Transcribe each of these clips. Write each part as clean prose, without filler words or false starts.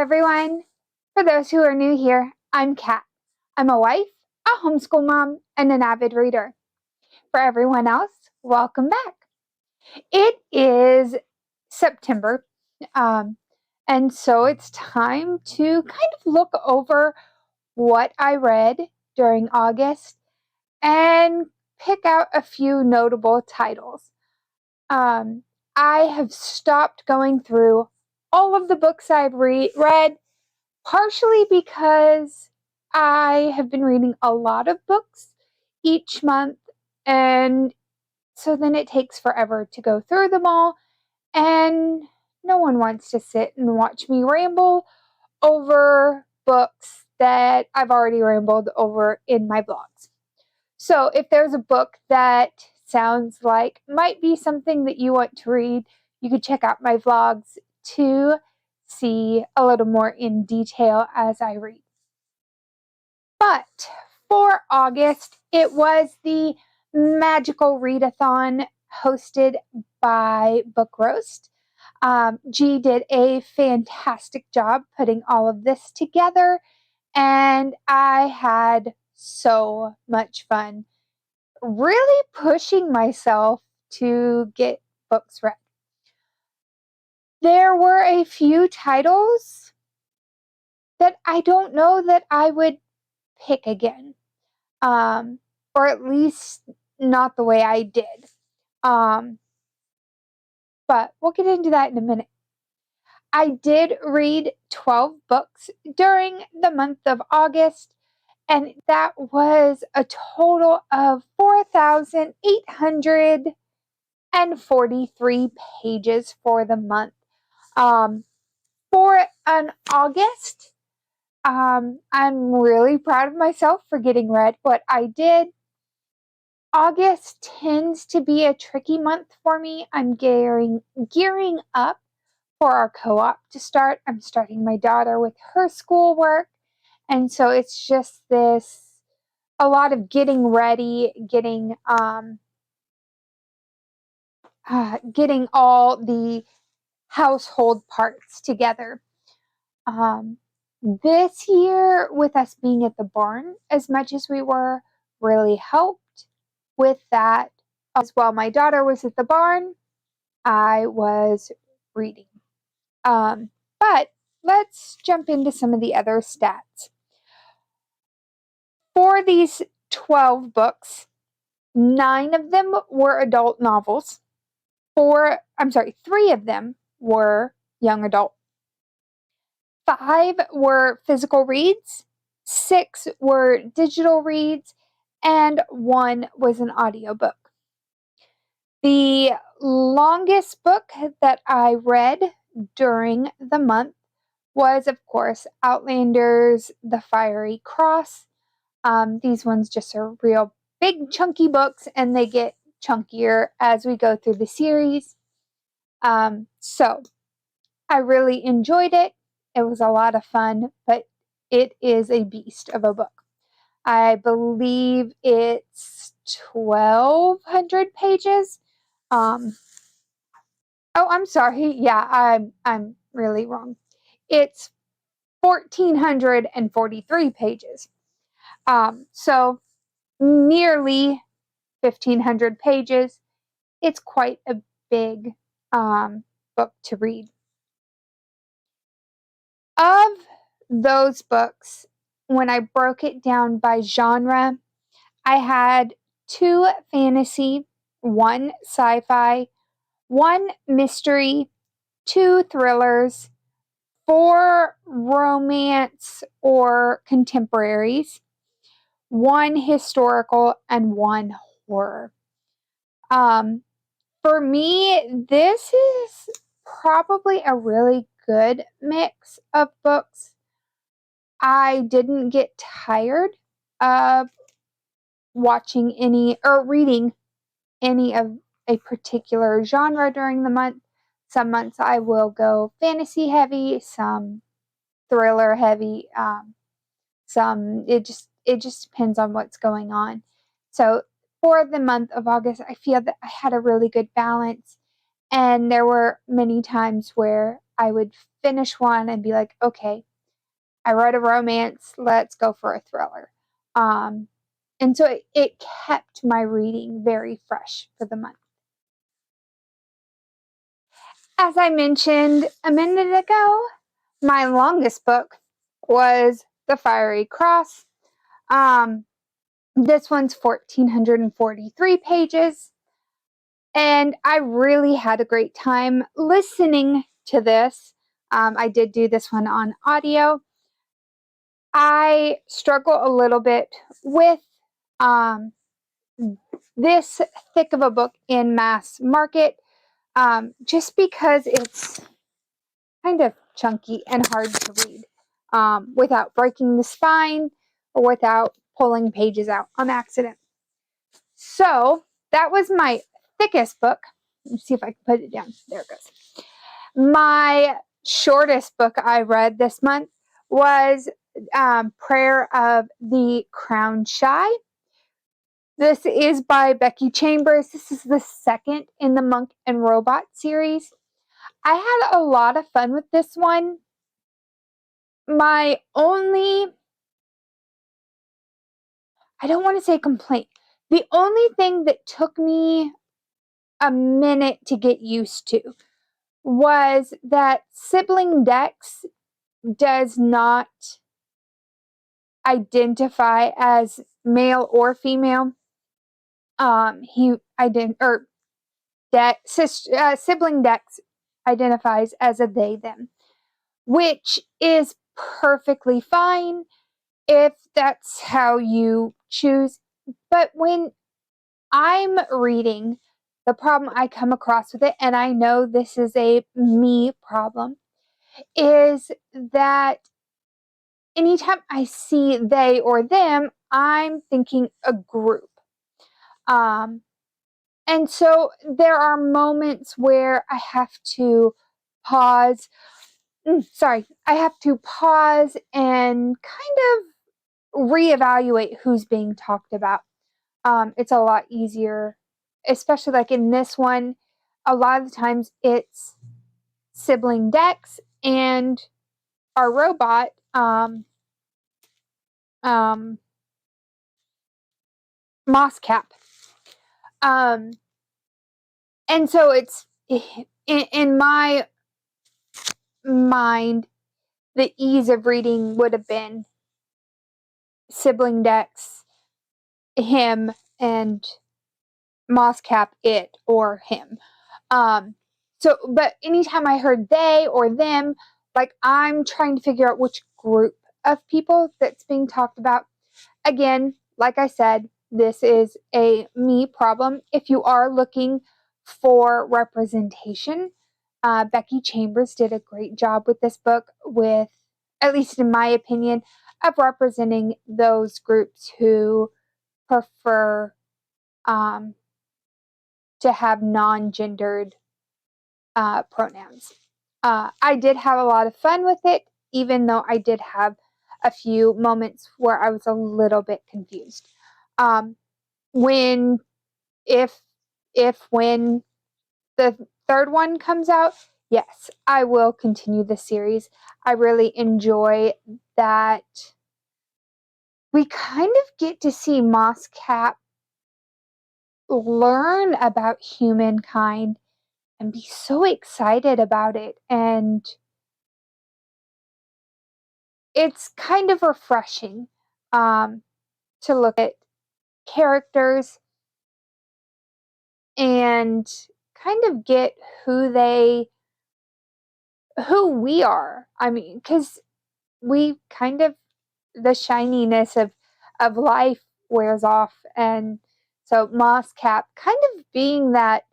everyone. For those who are new here, I'm Kat. I'm a wife, a homeschool mom, and an avid reader. For everyone else, welcome back. It is September, um, and so it's time to kind of look over what I read during August and pick out a few notable titles. Um, I have stopped going through all of the books I've read, partially because I have been reading a lot of books each month, and so then it takes forever to go through them all, and no one wants to sit and watch me ramble over books that I've already rambled over in my blogs. So if there's a book that sounds like might be something that you want to read, you could check out my vlogs to see a little more in detail as I read. But for August, it was the Magical Readathon hosted by Book Roast. G did a fantastic job putting all of this together, and I had so much fun really pushing myself to get books read. There were a few titles that I don't know that I would pick again, or at least not the way I did. But we'll get into that in a minute. I did read 12 books during the month of August, and that was a total of 4,843 pages for the month. For an August, I'm really proud of myself for getting read what I did. August tends to be a tricky month for me. I'm gearing up for our co-op to start. I'm starting my daughter with her schoolwork, and so it's just a lot of getting ready, getting all the household parts together. This year, with us being at the barn as much as we were, really helped with that. As well, my daughter was at the barn, I was reading. But let's jump into some of the other stats. For these 12 books, 9 of them were adult novels. 3 of them were young adult. 5 were physical reads, 6 were digital reads, and 1 was an audiobook. The longest book that I read during the month was, of course, Outlander's The Fiery Cross. These ones just are real big, chunky books, and they get chunkier as we go through the series. So I really enjoyed it. It was a lot of fun, but it is a beast of a book. I believe it's 1,200 pages. Oh, I'm sorry. Yeah, I'm really wrong. It's 1,443 pages. So nearly 1,500 pages. It's quite a big book to read. Of those books, when I broke it down by genre, I had 2 fantasy, 1 sci-fi, 1 mystery, 2 thrillers, 4 romance or contemporaries, 1 historical, and 1 horror. For me, this is probably a really good mix of books. I didn't get tired of watching any or reading any of a particular genre during the month. Some months I will go fantasy heavy, some thriller heavy, some it just depends on what's going on. So for the month of August, I feel that I had a really good balance, and there were many times where I would finish one and be like, okay, I read a romance, let's go for a thriller. And so it kept my reading very fresh for the month. As I mentioned a minute ago, my longest book was The Fiery Cross. This one's 1,443 pages. And I really had a great time listening to this. I did do this one on audio. I struggle a little bit with this thick of a book in mass market, just because it's kind of chunky and hard to read without breaking the spine or without pulling pages out on accident. So that was my thickest book. Let me see if I can put it down. There it goes. My shortest book I read this month was Prayer of the Crowned Shy. This is by Becky Chambers. This is the second in the Monk and Robot series. I had a lot of fun with this one. My only, I don't want to say complaint, the only thing that took me a minute to get used to was that sibling Dex does not identify as male or female. Sibling Dex identifies as a they them, which is perfectly fine if that's how you choose. But when I'm reading, the problem I come across with it, and I know this is a me problem, is that anytime I see they or them, I'm thinking a group. And so there are moments where I have to pause. I have to pause and kind of reevaluate who's being talked about. It's a lot easier, especially like in this one. A lot of the times it's sibling Dex and our robot, Mosscap. And so it's in my mind, the ease of reading would have been sibling Dex, him, and Mosscap, it or him. But anytime I heard they or them, like I'm trying to figure out which group of people that's being talked about. Again, like I said, this is a me problem. If you are looking for representation, Becky Chambers did a great job with this book, with, at least in my opinion, of representing those groups who prefer to have non-gendered pronouns. I did have a lot of fun with it, even though I did have a few moments where I was a little bit confused. When the third one comes out, yes, I will continue the series. I really enjoy that we kind of get to see Mosscap learn about humankind and be so excited about it. And it's kind of refreshing to look at characters and kind of get who we are. I mean, because we kind of, the shininess of life wears off. And so Mosscap kind of being that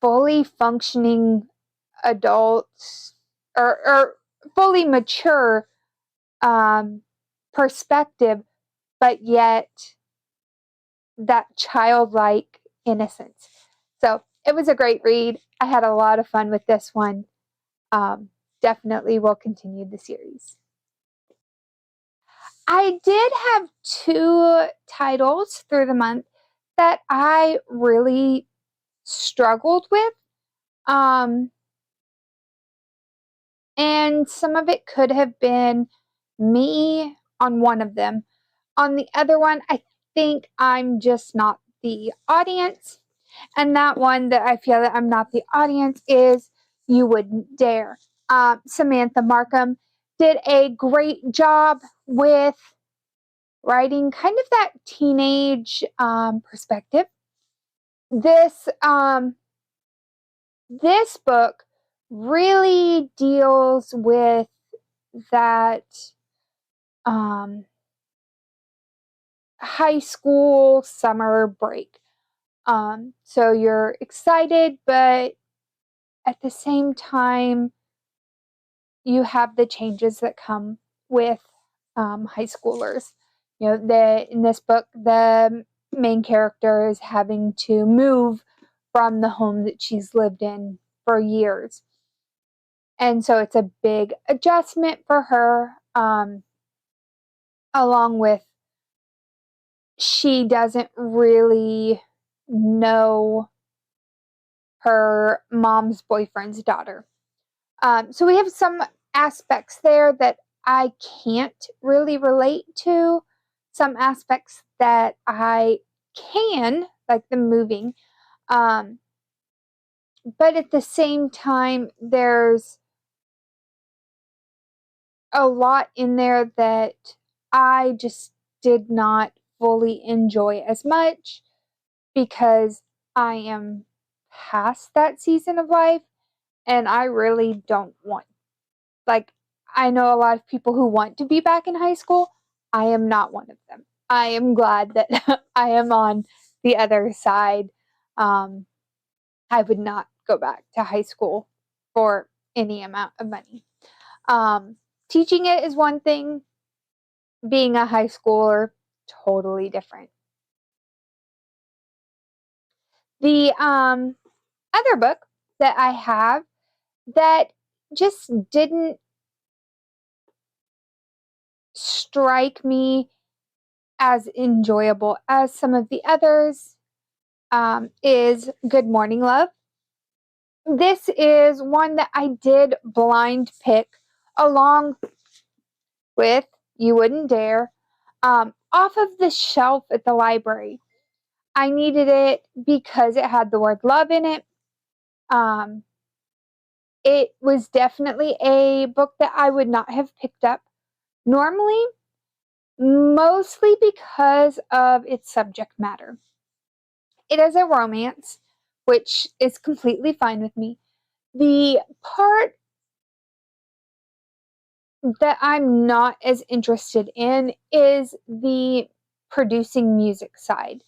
fully functioning adult or fully mature perspective, but yet that childlike innocence. So it was a great read. I had a lot of fun with this one. Definitely will continue the series. I did have 2 titles through the month that I really struggled with. And some of it could have been me on one of them. On the other one, I think I'm just not the audience. And that one that I feel that I'm not the audience is You Wouldn't Dare. Samantha Markham did a great job with writing kind of that teenage perspective. This this book really deals with that um, high school summer break. So you're excited, but at the same time, you have the changes that come with high schoolers. In this book, the main character is having to move from the home that she's lived in for years. And so it's a big adjustment for her, along with she doesn't really know her mom's boyfriend's daughter. So we have some aspects there that I can't really relate to, some aspects that I can, like the moving. Um, but at the same time, there's a lot in there that I just did not fully enjoy as much because I am past that season of life and I really don't want, like, I know a lot of people who want to be back in high school. I am not one of them. I am glad that I am on the other side. Um, I would not go back to high school for any amount of money. Um, Teaching it is one thing, being a high schooler, totally different. The other book that I have that just didn't strike me as enjoyable as some of the others is Good Morning Love. This is one that I did blind pick along with You Wouldn't Dare off of the shelf at the library. I needed it because it had the word love in it. Um, it was definitely a book that I would not have picked up normally, mostly because of its subject matter. It is a romance, which is completely fine with me. The part that I'm not as interested in is the producing music side.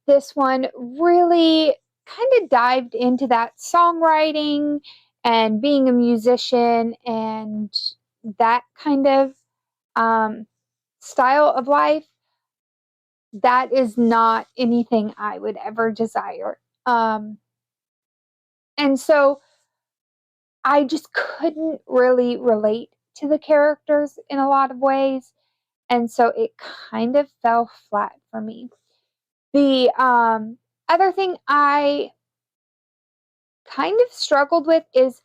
This one really kind of dived into that songwriting and being a musician and that kind of um, style of life. That is not anything I would ever desire. And so I just couldn't really relate to the characters in a lot of ways. And so it kind of fell flat for me. The other thing I kind of struggled with is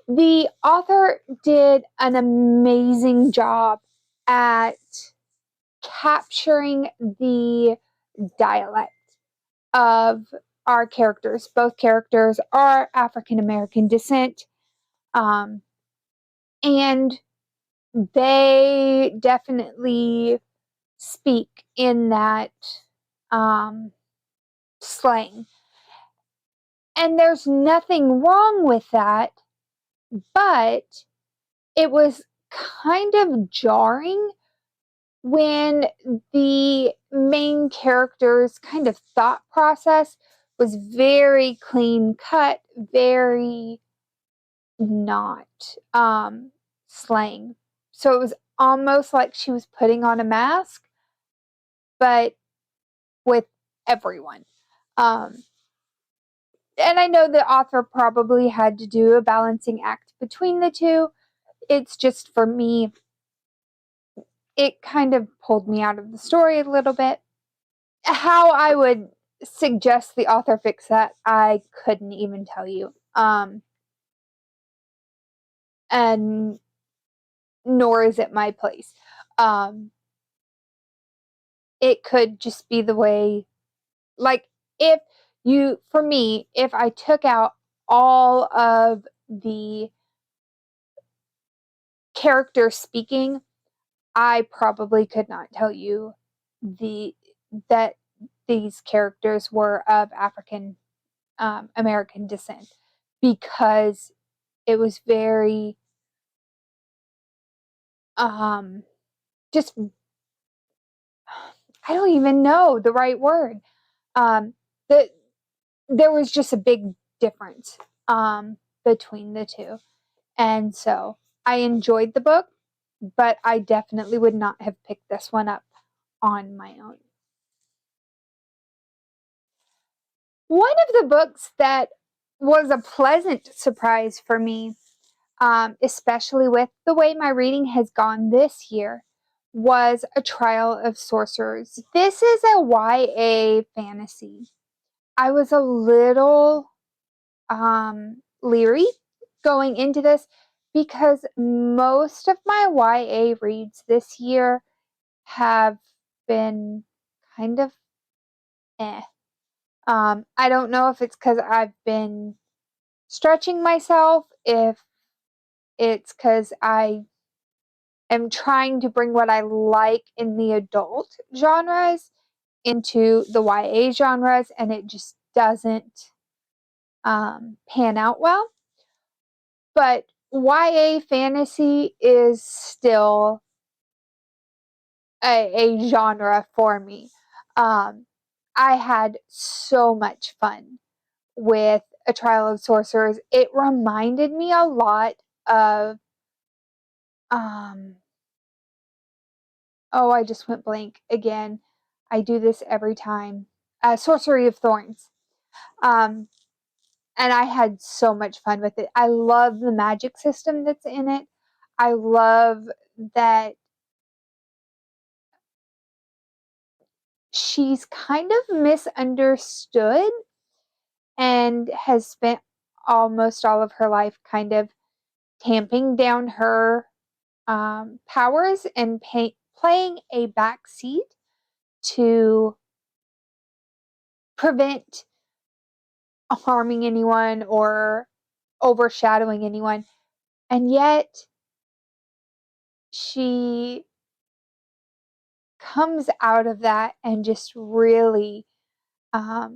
the author did an amazing job at capturing the dialect of our characters. Both characters are African American descent. Um, and they definitely speak in that um, slang. And there's nothing wrong with that, but it was kind of jarring when the main character's kind of thought process was very clean cut, very not slang. So it was almost like she was putting on a mask, but with everyone. Um, and I know the author probably had to do a balancing act between the two. It's just for me, it kind of pulled me out of the story a little bit. How I would suggest the author fix that, I couldn't even tell you. and nor is it my place. It could just be the way, like, for me, if I took out all of the characters speaking, I probably could not tell you that these characters were of African American descent, because it was very just, I don't even know the right word. That there was just a big difference between the two, and so I enjoyed the book, but I definitely would not have picked this one up on my own. One of the books that was a pleasant surprise for me, especially with the way my reading has gone this year, was A Trial of Sorcerers. This is a YA fantasy. I was a little leery going into this because most of my YA reads this year have been kind of eh. I don't know if it's because I've been stretching myself, if it's because I am trying to bring what I like in the adult genres into the YA genres, and it just doesn't pan out well. But YA fantasy is still a genre for me. I had so much fun with A Trial of Sorcerers. It reminded me a lot of I just went blank again. I do this every time. Sorcery of Thorns. And I had so much fun with it. I love the magic system that's in it. I love that she's kind of misunderstood and has spent almost all of her life kind of tamping down her powers and playing a backseat to prevent harming anyone or overshadowing anyone. And yet she comes out of that and just really not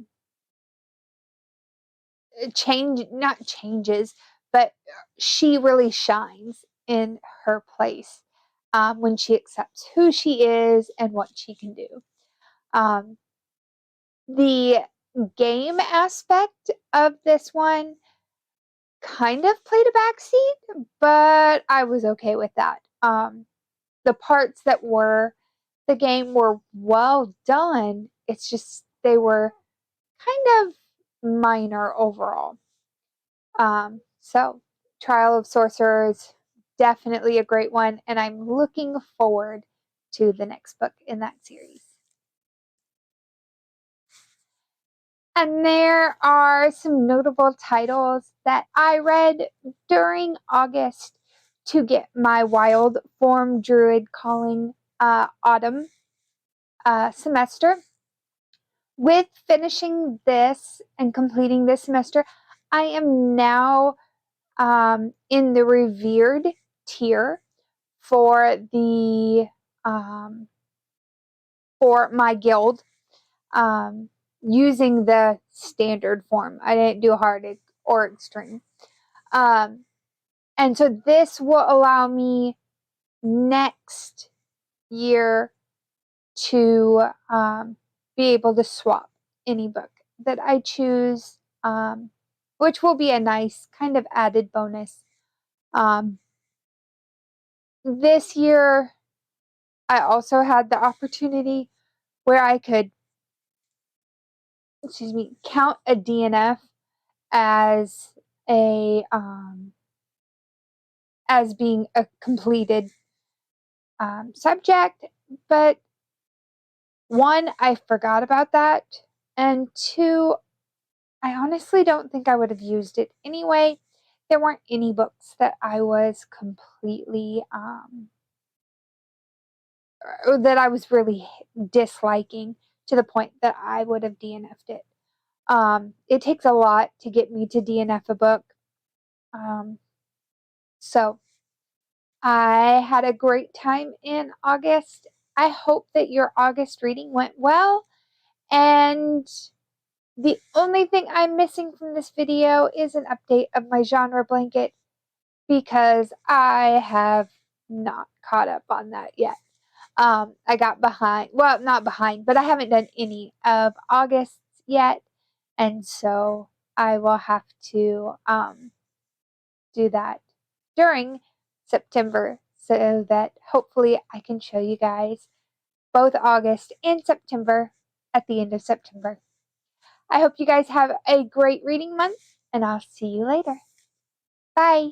changes, but she really shines in her place when she accepts who she is and what she can do. The game aspect of this one kind of played a backseat, but I was okay with that. The parts that were the game were well done. It's just they were kind of minor overall. So Trial of Sorcerers, definitely a great one, and I'm looking forward to the next book in that series. And there are some notable titles that I read during August to get my Wild Form Druid Calling autumn semester. With finishing this and completing this semester, I am now in the revered tier for the for my guild, using the standard form. I didn't do hard or extreme. And so this will allow me next year to be able to swap any book that I choose, which will be a nice kind of added bonus. This year, I also had the opportunity where I could, count a DNF as as being a completed subject, but one, I forgot about that, and two, I honestly don't think I would have used it anyway. there weren't any books that I was completely, that I was really disliking to the point that I would have DNF'd it. It takes a lot to get me to DNF a book. So I had a great time in August. I hope that your August reading went well. And the only thing I'm missing from this video is an update of my genre blanket because I have not caught up on that yet. I got behind, well, not behind, but I haven't done any of August yet. And so I will have to do that during September so that hopefully I can show you guys both August and September at the end of September. I hope you guys have a great reading month, and I'll see you later. Bye.